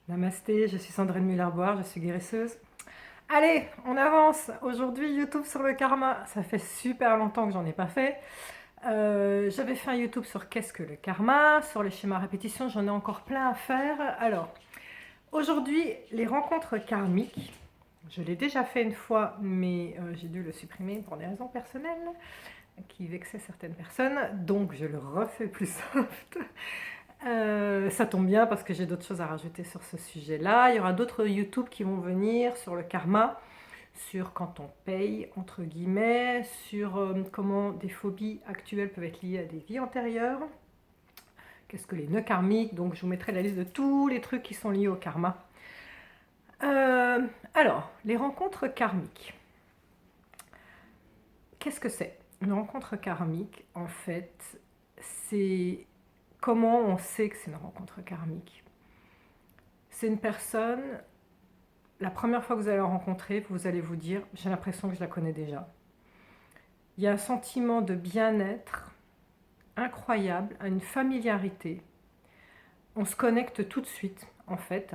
Namasté, je suis Sandrine Muller-Boire, je suis guérisseuse. Allez, on avance. Aujourd'hui, YouTube sur le karma. Ça fait super longtemps que j'en ai pas fait. J'avais fait un YouTube sur qu'est-ce que le karma, sur les schémas à répétition, j'en ai encore plein à faire. Alors, aujourd'hui, les rencontres karmiques. Je l'ai déjà fait une fois, mais j'ai dû le supprimer pour des raisons personnelles qui vexaient certaines personnes, donc je le refais plus soft. Ça tombe bien parce que j'ai d'autres choses à rajouter sur ce sujet-là. Il y aura d'autres YouTube qui vont venir sur le karma, sur quand on paye, entre guillemets, sur comment des phobies actuelles peuvent être liées à des vies antérieures. Qu'est-ce que les nœuds karmiques? Donc je vous mettrai la liste de tous les trucs qui sont liés au karma. Alors, les rencontres karmiques. Qu'est-ce que c'est? Une rencontre karmique, en fait, c'est comment on sait que c'est une rencontre karmique. C'est une personne, la première fois que vous allez la rencontrer, vous allez vous dire, j'ai l'impression que je la connais déjà. Il y a un sentiment de bien-être incroyable, une familiarité. On se connecte tout de suite, en fait.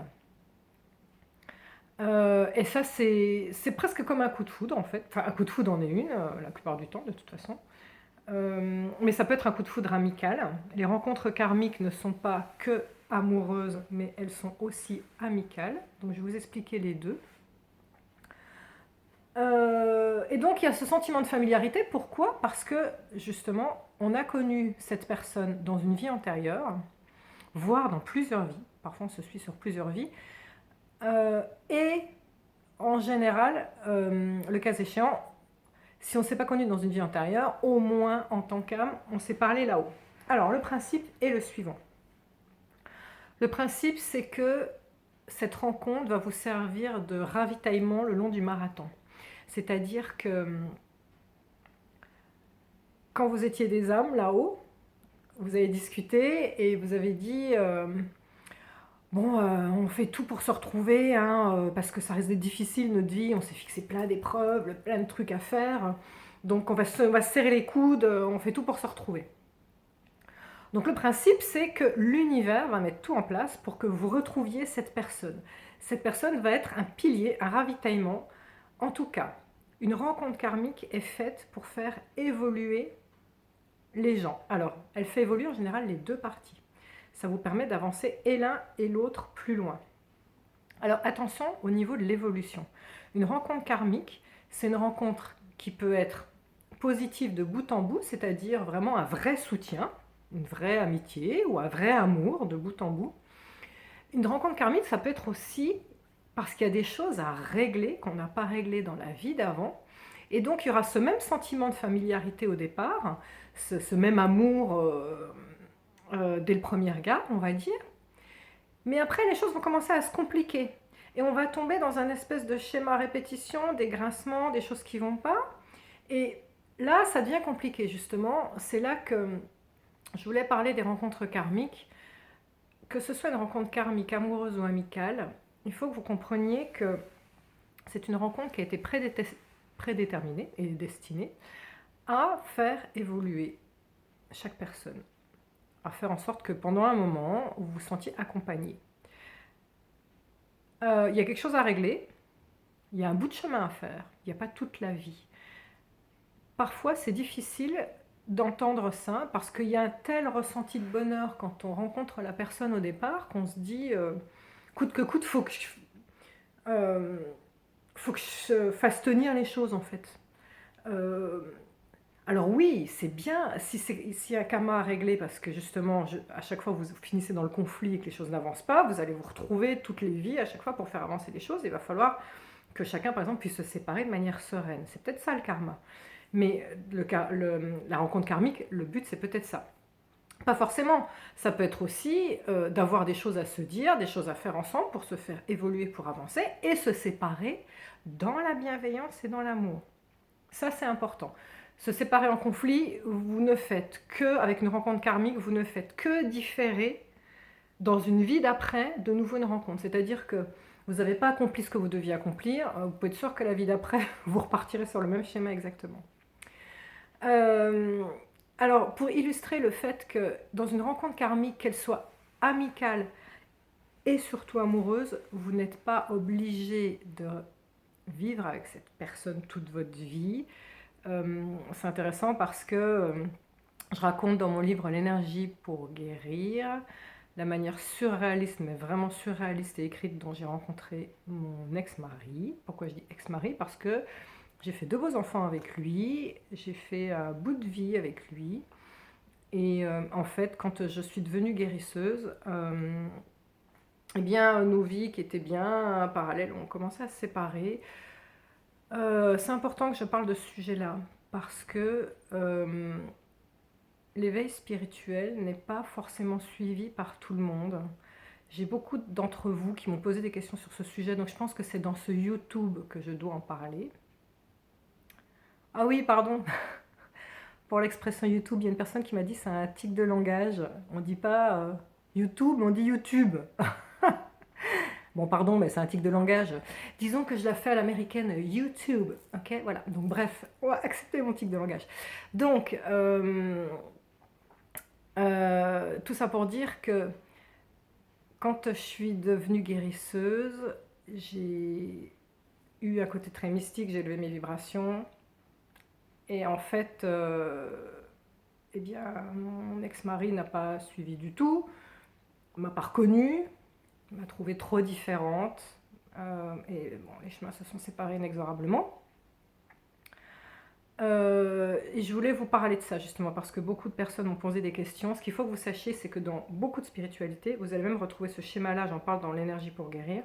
Et ça, c'est presque comme un coup de foudre, en fait. Enfin, un coup de foudre en est une, la plupart du temps, de toute façon. Mais ça peut être un coup de foudre amical. Les rencontres karmiques ne sont pas que amoureuses, mais elles sont aussi amicales. Donc je vais vous expliquer les deux. Et donc il y a ce sentiment de familiarité. Pourquoi? Parce que justement, on a connu cette personne dans une vie antérieure, voire dans plusieurs vies. Parfois on se suit sur plusieurs vies. Et en général, le cas échéant, si on ne s'est pas connu dans une vie antérieure, au moins en tant qu'âme, on s'est parlé là-haut. Alors le principe est le suivant. Le principe, c'est que cette rencontre va vous servir de ravitaillement le long du marathon. C'est-à-dire que quand vous étiez des âmes là-haut, vous avez discuté et vous avez dit bon, on fait tout pour se retrouver, hein, parce que ça risque d'être difficile notre vie, on s'est fixé plein d'épreuves, plein de trucs à faire, donc on va se serrer les coudes, on fait tout pour se retrouver. Donc le principe, c'est que l'univers va mettre tout en place pour que vous retrouviez cette personne. Cette personne va être un pilier, un ravitaillement. En tout cas, une rencontre karmique est faite pour faire évoluer les gens. Alors, elle fait évoluer en général les deux parties. Ça vous permet d'avancer et l'un et l'autre plus loin. Alors attention au niveau de l'évolution. Une rencontre karmique, c'est une rencontre qui peut être positive de bout en bout, c'est-à-dire vraiment un vrai soutien, une vraie amitié ou un vrai amour de bout en bout. Une rencontre karmique, ça peut être aussi parce qu'il y a des choses à régler qu'on n'a pas réglées dans la vie d'avant. Et donc il y aura ce même sentiment de familiarité au départ, ce même amour dès le premier regard, on va dire. Mais après, les choses vont commencer à se compliquer. Et on va tomber dans un espèce de schéma à répétition, des grincements, des choses qui ne vont pas. Et là, ça devient compliqué, justement. C'est là que je voulais parler des rencontres karmiques. Que ce soit une rencontre karmique, amoureuse ou amicale, il faut que vous compreniez que c'est une rencontre qui a été prédéterminée et destinée à faire évoluer chaque personne, à faire en sorte que pendant un moment, vous vous sentiez accompagné. Il y a quelque chose à régler, il y a un bout de chemin à faire, il n'y a pas toute la vie. Parfois, c'est difficile d'entendre ça parce qu'il y a un tel ressenti de bonheur quand on rencontre la personne au départ qu'on se dit coûte que coûte, faut que je fasse tenir les choses en fait. Euh, alors oui, c'est bien si un karma à régler parce que justement à chaque fois vous finissez dans le conflit et que les choses n'avancent pas, vous allez vous retrouver toutes les vies à chaque fois pour faire avancer les choses. Il va falloir que chacun par exemple puisse se séparer de manière sereine. C'est peut-être ça le karma. Mais la rencontre karmique, le but c'est peut-être ça. Pas forcément. Ça peut être aussi d'avoir des choses à se dire, des choses à faire ensemble pour se faire évoluer, pour avancer et se séparer dans la bienveillance et dans l'amour. Ça, c'est important. Se séparer en conflit, vous ne faites que, avec une rencontre karmique, vous ne faites que différer dans une vie d'après de nouveau une rencontre. C'est-à-dire que vous n'avez pas accompli ce que vous deviez accomplir, vous pouvez être sûr que la vie d'après, vous repartirez sur le même schéma exactement. Euh, alors, pour illustrer le fait que dans une rencontre karmique, qu'elle soit amicale et surtout amoureuse, vous n'êtes pas obligé de vivre avec cette personne toute votre vie. C'est intéressant parce que je raconte dans mon livre L'énergie pour guérir la manière surréaliste, mais vraiment surréaliste et écrite dont j'ai rencontré mon ex-mari. Pourquoi je dis ex-mari? Parce que j'ai fait 2 beaux enfants avec lui, j'ai fait un bout de vie avec lui. Et en fait, quand je suis devenue guérisseuse, eh bien, nos vies qui étaient bien parallèles ont commencé à se séparer. C'est important que je parle de ce sujet-là parce que l'éveil spirituel n'est pas forcément suivi par tout le monde. J'ai beaucoup d'entre vous qui m'ont posé des questions sur ce sujet, donc je pense que c'est dans ce YouTube que je dois en parler. Ah oui, pardon, pour l'expression YouTube, il y a une personne qui m'a dit c'est un tic de langage. On ne dit pas YouTube, on dit YouTube. Bon, pardon, mais c'est un tic de langage. Disons que je la fais à l'américaine YouTube. Ok, voilà. Donc, bref, on va accepter mon tic de langage. Donc, tout ça pour dire que quand je suis devenue guérisseuse, j'ai eu un côté très mystique, j'ai élevé mes vibrations. Et en fait, eh bien, mon ex-mari n'a pas suivi du tout, m'a pas reconnue, m'a trouvée trop différente. Et bon, les chemins se sont séparés inexorablement. Et je voulais vous parler de ça justement parce que beaucoup de personnes m'ont posé des questions. Ce qu'il faut que vous sachiez, c'est que dans beaucoup de spiritualité, vous allez même retrouver ce schéma-là, j'en parle dans l'énergie pour guérir.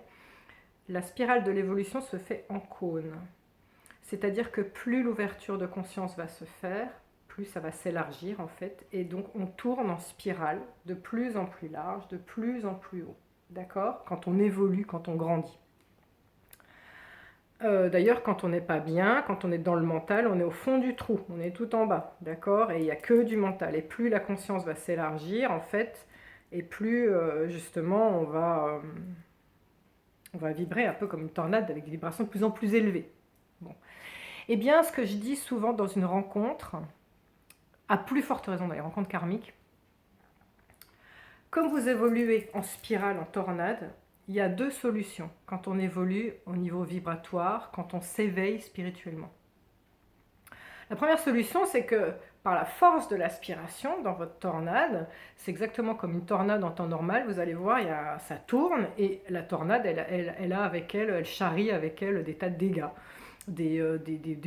La spirale de l'évolution se fait en cône. C'est-à-dire que plus l'ouverture de conscience va se faire, plus ça va s'élargir en fait. Et donc on tourne en spirale de plus en plus large, de plus en plus haut. D'accord? Quand on évolue, quand on grandit. D'ailleurs, quand on n'est pas bien, quand on est dans le mental, on est au fond du trou, on est tout en bas, d'accord? Et il n'y a que du mental. Et plus la conscience va s'élargir, en fait, et plus justement on va vibrer un peu comme une tornade avec des vibrations de plus en plus élevées. Bon. Eh bien, ce que je dis souvent dans une rencontre, à plus forte raison dans les rencontres karmiques, comme vous évoluez en spirale, en tornade, il y a 2 solutions quand on évolue au niveau vibratoire, quand on s'éveille spirituellement. La première solution, c'est que par la force de l'aspiration dans votre tornade, c'est exactement comme une tornade en temps normal, vous allez voir, ça tourne et la tornade, elle a avec elle, elle charrie avec elle des tas de dégâts. Des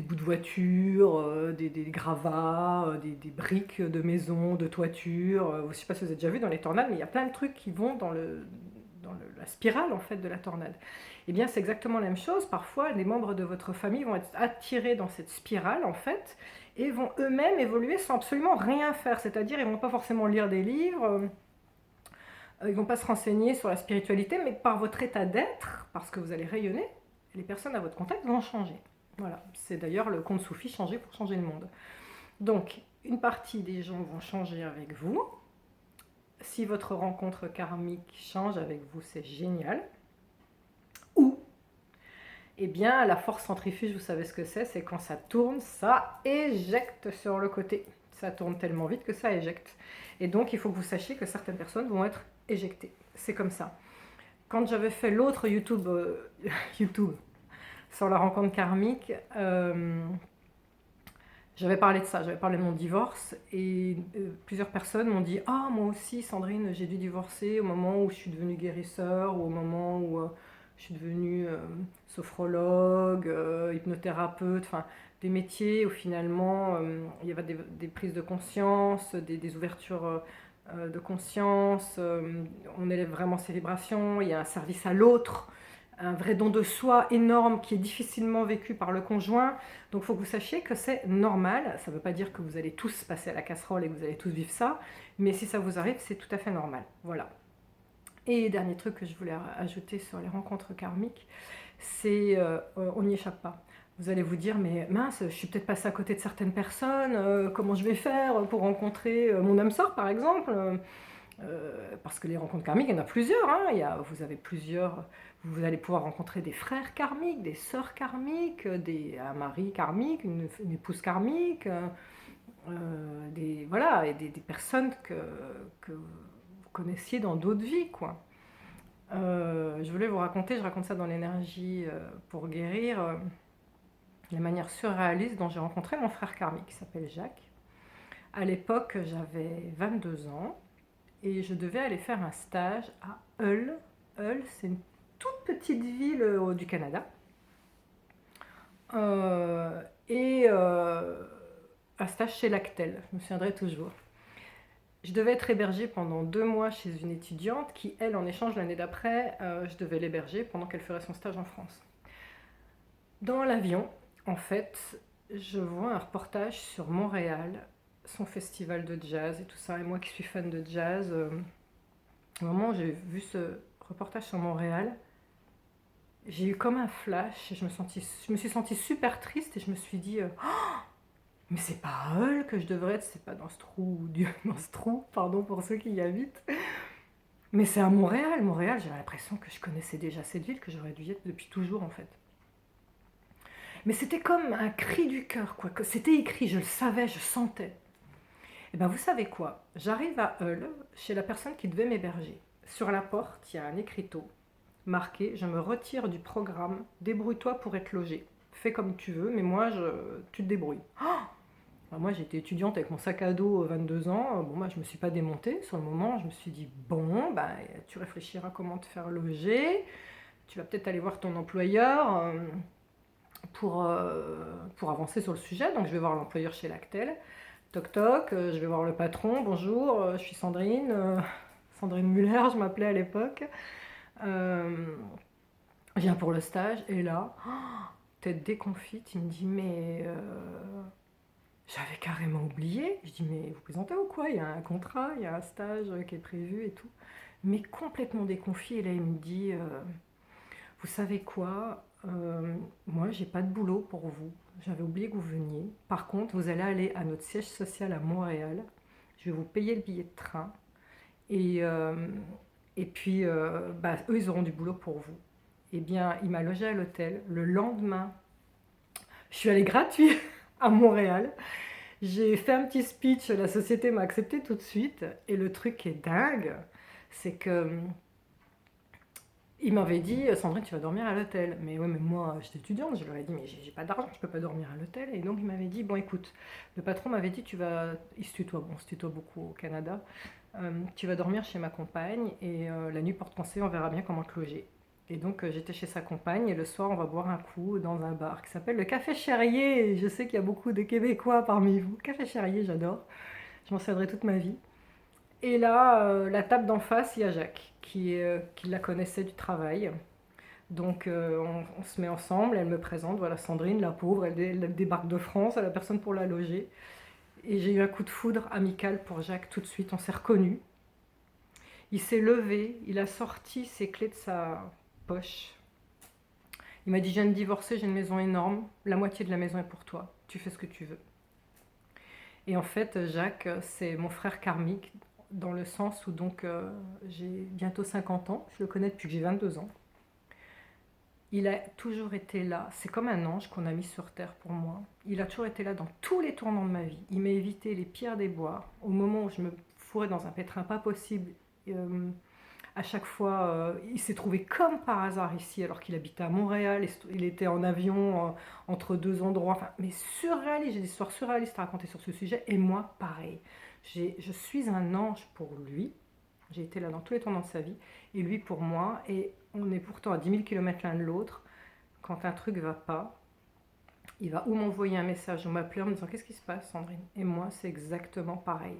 bouts de voiture, des gravats, des briques de maison, de toiture. Je ne sais pas si vous avez déjà vu dans les tornades, mais il y a plein de trucs qui vont dans la spirale en fait de la tornade. Eh bien, c'est exactement la même chose. Parfois, les membres de votre famille vont être attirés dans cette spirale en fait et vont eux-mêmes évoluer sans absolument rien faire. C'est-à-dire, ils ne vont pas forcément lire des livres. Ils ne vont pas se renseigner sur la spiritualité, mais par votre état d'être, parce que vous allez rayonner, les personnes à votre contact vont changer. Voilà, c'est d'ailleurs le conte soufi changer pour changer le monde. Donc, une partie des gens vont changer avec vous. Si votre rencontre karmique change avec vous, c'est génial. Ou, eh bien, la force centrifuge, vous savez ce que c'est quand ça tourne, ça éjecte sur le côté. Ça tourne tellement vite que ça éjecte. Et donc, il faut que vous sachiez que certaines personnes vont être éjectées. C'est comme ça. Quand j'avais fait l'autre YouTube, YouTube sur la rencontre karmique, j'avais parlé de ça, j'avais parlé de mon divorce et plusieurs personnes m'ont dit « Ah, moi aussi, Sandrine, j'ai dû divorcer au moment où je suis devenue guérisseur ou au moment où je suis devenue sophrologue, hypnothérapeute, enfin des métiers où finalement il y avait des prises de conscience, des ouvertures de conscience, on élève vraiment ses vibrations, il y a un service à l'autre, un vrai don de soi énorme qui est difficilement vécu par le conjoint. Donc il faut que vous sachiez que c'est normal. Ça ne veut pas dire que vous allez tous passer à la casserole et que vous allez tous vivre ça, mais si ça vous arrive, c'est tout à fait normal. Voilà. Et dernier truc que je voulais ajouter sur les rencontres karmiques, c'est on n'y échappe pas. Vous allez vous dire, mais mince, je suis peut-être passée à côté de certaines personnes, comment je vais faire pour rencontrer mon âme sœur par exemple parce que les rencontres karmiques, il y en a plusieurs. Hein. Vous avez plusieurs. Vous allez pouvoir rencontrer des frères karmiques, des sœurs karmiques, un mari karmique, une épouse karmique, voilà, et des personnes que vous connaissiez dans d'autres vies, quoi. Je voulais vous raconter, je raconte ça dans l'énergie pour guérir, la manière surréaliste dont j'ai rencontré mon frère karmique qui s'appelle Jacques. À l'époque, j'avais 22 ans et je devais aller faire un stage à Hull. Hull, c'est une toute petite ville du Canada. Et un stage chez Lactel, je me souviendrai toujours. Je devais être hébergée pendant 2 mois chez une étudiante qui, elle, en échange, l'année d'après, je devais l'héberger pendant qu'elle ferait son stage en France. Dans l'avion, en fait, je vois un reportage sur Montréal, son festival de jazz et tout ça. Et moi qui suis fan de jazz, au moment où j'ai vu ce reportage sur Montréal, j'ai eu comme un flash et je me suis sentie super triste et je me suis dit mais c'est pas à Hull que je devrais être, c'est pas dans ce trou, dans ce trou, pardon pour ceux qui y habitent. Mais c'est à Montréal. Montréal, j'ai l'impression que je connaissais déjà cette ville, que j'aurais dû y être depuis toujours en fait. Mais c'était comme un cri du cœur, quoi. Que c'était écrit, je le savais, je sentais. Et ben vous savez quoi? J'arrive à Hull, chez la personne qui devait m'héberger. Sur la porte, il y a un écriteau marqué: je me retire du programme, débrouille-toi pour être logé. Fais comme tu veux, mais tu te débrouilles. Alors moi, j'étais étudiante avec mon sac à dos, 22 ans. Bon, moi, je me suis pas démontée. Sur le moment, je me suis dit, bon, bah, tu réfléchiras comment te faire loger. Tu vas peut-être aller voir ton employeur pour avancer sur le sujet. Donc, je vais voir l'employeur chez Lactel. Toc toc, je vais voir le patron. Bonjour, je suis Sandrine. Sandrine Muller, je m'appelais à l'époque. Je viens pour le stage. Et là, tête déconfite, il me dit, mais j'avais carrément oublié. Je dis, mais vous plaisantez ou quoi? Il y a un contrat, il y a un stage qui est prévu et tout. Mais complètement déconfit. Et là, il me dit, vous savez quoi? Moi, j'ai pas de boulot pour vous. J'avais oublié que vous veniez. Par contre, vous allez aller à notre siège social à Montréal. Je vais vous payer le billet de train. Et, euh, et puis, bah, eux, ils auront du boulot pour vous. Eh bien, il m'a logé à l'hôtel. Le lendemain, je suis allée gratuit à Montréal. J'ai fait un petit speech, la société m'a accepté tout de suite. Et le truc qui est dingue, c'est que il m'avait dit, Sandrine, tu vas dormir à l'hôtel. Mais ouais, mais moi, j'étais étudiante, je leur ai dit, mais j'ai pas d'argent, je peux pas dormir à l'hôtel. Et donc il m'avait dit, bon écoute, le patron m'avait dit, il se tutoie, bon, on se tutoie beaucoup au Canada, tu vas dormir chez ma compagne et la nuit porte conseil, on verra bien comment te loger. Et donc j'étais chez sa compagne et le soir on va boire un coup dans un bar qui s'appelle le Café Cherrier. Je sais qu'il y a beaucoup de Québécois parmi vous. Café Cherrier, j'adore. Je m'en servirai toute ma vie. Et là, la table d'en face, il y a Jacques qui la connaissait du travail. Donc on se met ensemble, elle me présente, voilà Sandrine, la pauvre, elle débarque de France, elle a personne pour la loger. Et j'ai eu un coup de foudre amical pour Jacques tout de suite, on s'est reconnus. Il s'est levé, il a sorti ses clés de sa poche. Il m'a dit, je viens de divorcer, j'ai une maison énorme, la moitié de la maison est pour toi, tu fais ce que tu veux. Et en fait, Jacques, c'est mon frère karmique, dans le sens où donc j'ai bientôt 50 ans, je le connais depuis que j'ai 22 ans. Il a toujours été là, c'est comme un ange qu'on a mis sur terre pour moi. Il a toujours été là dans tous les tournants de ma vie. Il m'a évité les pires déboires. Au moment où je me fourrais dans un pétrin pas possible, à chaque fois, il s'est trouvé comme par hasard ici, alors qu'il habitait à Montréal. Il était en avion entre deux endroits. Enfin, mais surréaliste, j'ai des histoires surréalistes à raconter sur ce sujet. Et moi, pareil. Je suis un ange pour lui. J'ai été là dans tous les tournants de sa vie. Et lui pour moi. Et on est pourtant à 10 000 km l'un de l'autre. Quand un truc va pas, il va ou m'envoyer un message ou m'appeler en me disant qu'est-ce qui se passe, Sandrine. Et moi, c'est exactement pareil.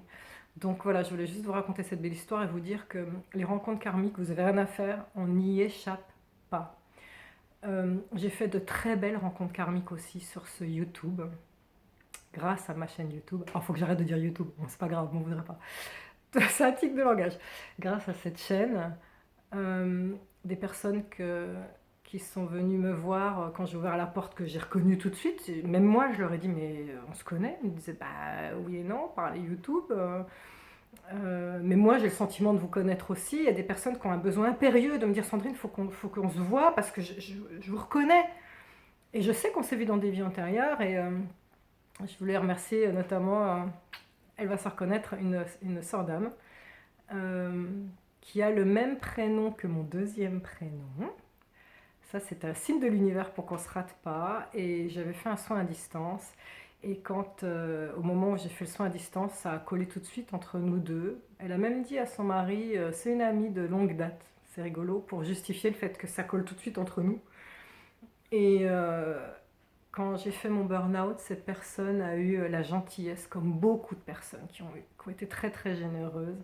Donc voilà, je voulais juste vous raconter cette belle histoire et vous dire que les rencontres karmiques, vous n'avez rien à faire, on n'y échappe pas. J'ai fait de très belles rencontres karmiques aussi sur ce YouTube, grâce à ma chaîne YouTube. Alors, il faut que j'arrête de dire YouTube, bon, c'est pas grave, on ne voudrait pas. C'est un tic de langage. Grâce à cette chaîne, des personnes qui sont venues me voir quand j'ai ouvert la porte, que j'ai reconnue tout de suite. Même moi, je leur ai dit, mais on se connaît? Ils me disaient, bah oui et non, par les YouTube. Mais moi, j'ai le sentiment de vous connaître aussi. Il y a des personnes qui ont un besoin impérieux de me dire, Sandrine, faut qu'on se voit parce que je vous reconnais. Et je sais qu'on s'est vu dans des vies antérieures. Et je voulais remercier notamment, elle va se reconnaître, une sœur d'âme. qui a le même prénom que mon deuxième prénom. Ça, c'est un signe de l'univers pour qu'on ne se rate pas. Et j'avais fait un soin à distance. Et au moment où j'ai fait le soin à distance, ça a collé tout de suite entre nous deux. Elle a même dit à son mari, c'est une amie de longue date. C'est rigolo pour justifier le fait que ça colle tout de suite entre nous. Et quand j'ai fait mon burn-out, cette personne a eu la gentillesse, comme beaucoup de personnes qui ont été très très généreuses.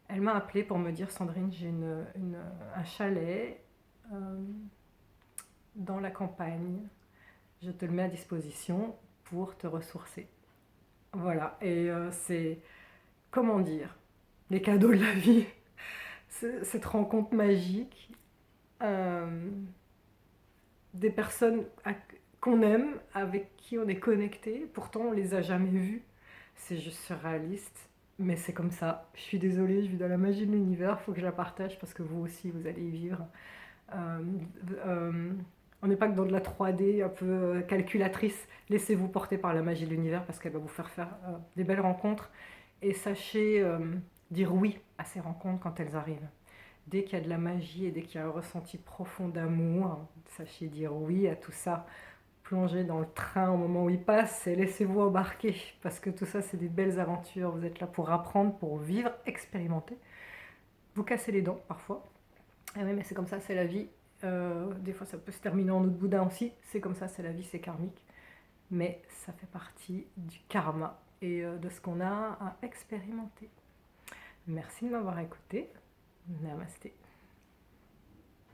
Elle m'a appelée pour me dire, Sandrine, j'ai un chalet dans la campagne. Je te le mets à disposition pour te ressourcer. Voilà, et c'est, comment dire, les cadeaux de la vie, cette rencontre magique, euh, des personnes qu'on aime, avec qui on est connecté, pourtant on les a jamais vues, c'est juste surréaliste, mais c'est comme ça. Je suis désolée, je vis dans la magie de l'univers, il faut que je la partage parce que vous aussi vous allez y vivre. Euh, euh, on n'est pas que dans de la 3D un peu calculatrice. Laissez-vous porter par la magie de l'univers parce qu'elle va vous faire des belles rencontres. Et sachez dire oui à ces rencontres quand elles arrivent. Dès qu'il y a de la magie et dès qu'il y a un ressenti profond d'amour, sachez dire oui à tout ça. Plongez dans le train au moment où il passe et laissez-vous embarquer. Parce que tout ça, c'est des belles aventures. Vous êtes là pour apprendre, pour vivre, expérimenter. Vous cassez les dents parfois. Ah oui, mais c'est comme ça, c'est la vie. Des fois, ça peut se terminer en autre boudin aussi. C'est comme ça, c'est la vie, c'est karmique. Mais ça fait partie du karma et de ce qu'on a à expérimenter. Merci de m'avoir écouté. Namasté.